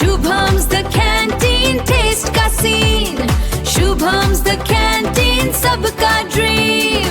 Shubham's the canteen, taste ka scene. Shubham's the canteen, sabka dream.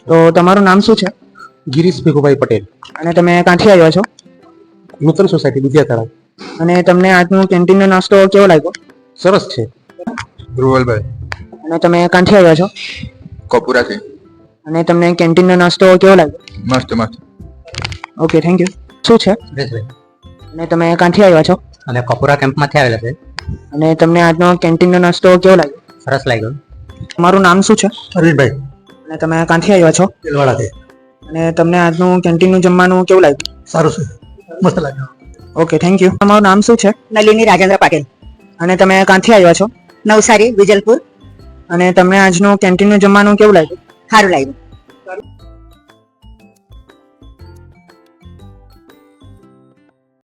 તો તમારું નામ શું છે? ગિરીશ ભીખુભાઈ પટેલ. અને તમે ક્યાંથી આવ્યા છો? નૂતન સોસાયટી બીજા તળાવ. અને તમને આજનો કેન્ટીનનો નાસ્તો કેવો લાગ્યો? સરસ છે. ધ્રુવલભાઈ અને તમે ક્યાંથી આવ્યા છો? કપૂરાથી. અને તમને કેન્ટીનનો નાસ્તો કેવો લાગ્યો? મસ્ત મસ્ત. Okay, thank you. શું છે? સુરેશભાઈ. અને તમે ક્યાંથી આવ્યા છો? અને કપૂરા કેમ્પમાંથી આવેલા છે. અને તમને આજનો કેન્ટીનનો નાસ્તો કેવો લાગ્યો? સરસ લાગ્યો. તમારું નામ શું છે? અરવિંદભાઈ. અને તમે ક્યાંથી આવ્યા છો? તેલવાડાથી. અને તમને આજનું કેન્ટીનનું જમવાનું કેવું લાગ્યું? સારું છે, મસ્ત લાગ્યો. Okay, thank you. તમારું નામ શું છે? નલિની રાજેન્દ્ર પાટીલ, અને તમે ક્યાંથી આવ્યા છો? નવસારી વિજલપુર. અને તમને આજનું કેન્ટીનનું જમવાનું કેવું લાગ્યું? સારું લાગ્યું.